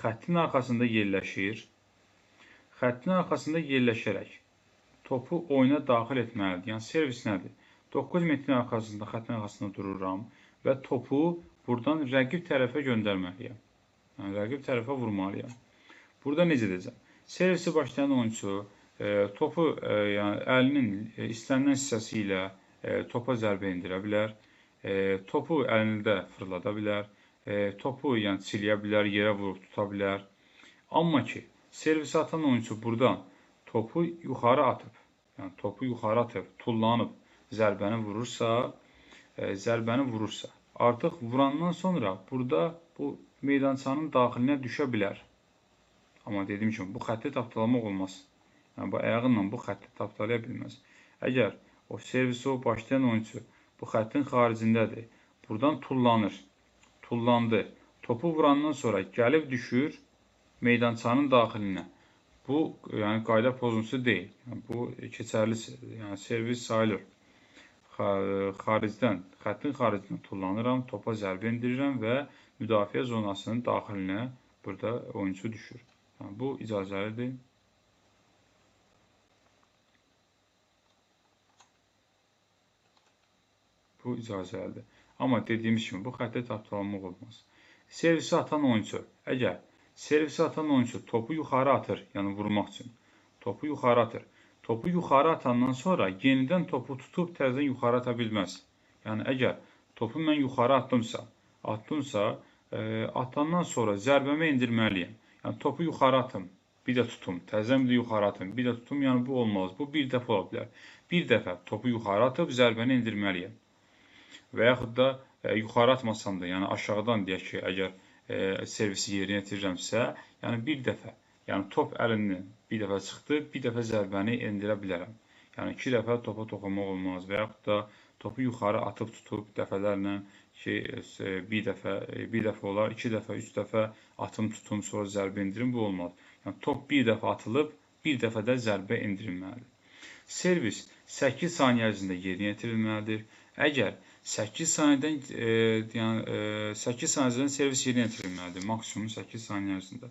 xəttin arxasında yerləşir. Xəttin arxasında yerləşərək topu oyuna daxil etməlidir. Yəni servis nədir? 9 metrin arxasında, xəttin arxasında dururam və topu buradan rəqib tərəfə göndərməliyəm. Yəni rəqib tərəfə vurmalıyam. Burada necə edəcəm? Servisi başlayan oyunçu topu yəni əlinin istənilən hissəsi ilə topa zərbə endirə bilər. Topu əlində fırlada bilər. Topu yəni çiləyə bilər, yerə vurub tuta bilər. Amma ki, servisi atan oyunçu buradan topu yuxarı atıb, yəni topu yuxarı atıb, tullanıb zərbəni vurursa, artıq vurandan sonra burada bu meydançanın daxilinə düşə bilər. Amma dediyim kimi, bu xətti tapdalamaq olmaz. Yəni, bu ayağınla bu xətti tapdalaya bilməz. Əgər o servisi başlayan oyuncu bu xəttin xaricindədir, buradan tullandı, topu vurandan sonra gəlib düşür meydançanın daxilinə. Bu, yəni qayda pozuntusu deyil. Yəni, bu keçərli, yəni servis sayılır. Xəttin xaricindən tullanıram, topa zərbə endirirəm və müdafiə zonasının daxilinə burada oyuncu düşür. Yəni, bu icazəlidir. Bu icazəlidir. Amma dediyimiz kimi, bu xətti tapdalamaq olmaz. Servisi atan oyuncu, əgər servisi atan oyuncu topu yuxarı atır, yəni vurmaq üçün, topu yuxarı atır. Topu yuxarı atandan sonra yenidən topu tutub təzədən yuxarı ata bilməz. Yəni, əgər topu mən yuxarı atdımsa, atandan sonra zərbəmə endirməliyəm. Yəni, topu yuxarı atım, bir də tutum, təzədən bir də yuxarı atım, bir də tutum, yəni bu olmaz. Bu bir dəfə ola bilər. Bir dəfə topu yuxarı atıb zərbəni endirməliyəm. Və yaxud da yuxarı atmasam da, yəni aşağıdan deyək ki, əgər servisi yerinə yetirirəmsə, yəni bir dəfə, yəni top əlindən bir dəfə çıxdı, bir dəfə zərbəni endirə bilərəm. Yəni 2 dəfə topa toxunmaq olmaz və yaxud da topu yuxarı atıb tutub dəfələrlə ki, bir dəfə olar, 2 dəfə, 3 dəfə atım tutum, sonra zərbə endirim, bu olmaz. Yəni top bir dəfə atılıb, bir dəfə də zərbə endirilməlidir. Servis 8 saniyə ərzində yerinə yetirilməlidir. Əgər 8 saniyədən servis yerinə yetirilməlidir, maksimum 8 saniyə ərzində.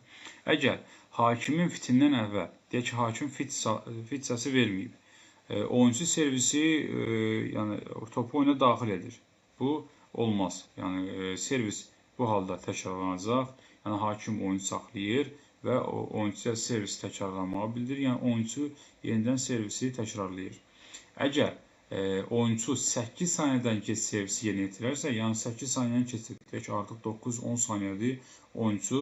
Əgər hakimin fitindən əvvəl, deyək ki, hakim fit hissəsi verməyib, oyuncu servisi yəni topu oyuna daxil edir. Bu olmaz. Yəni servis bu halda təkrarlanacaq. Yəni hakim oyunu saxlayır və oyuncuya servisi təkrarlamağı bildirir. Yəni oyuncu yenidən servisi təkrarlayır. Əgər oyuncu 8 saniyədən keç servisi yerinə yetirərsə, yəni 8 saniyəni keçib, deyək ki, artıq 9-10 saniyədir oyuncu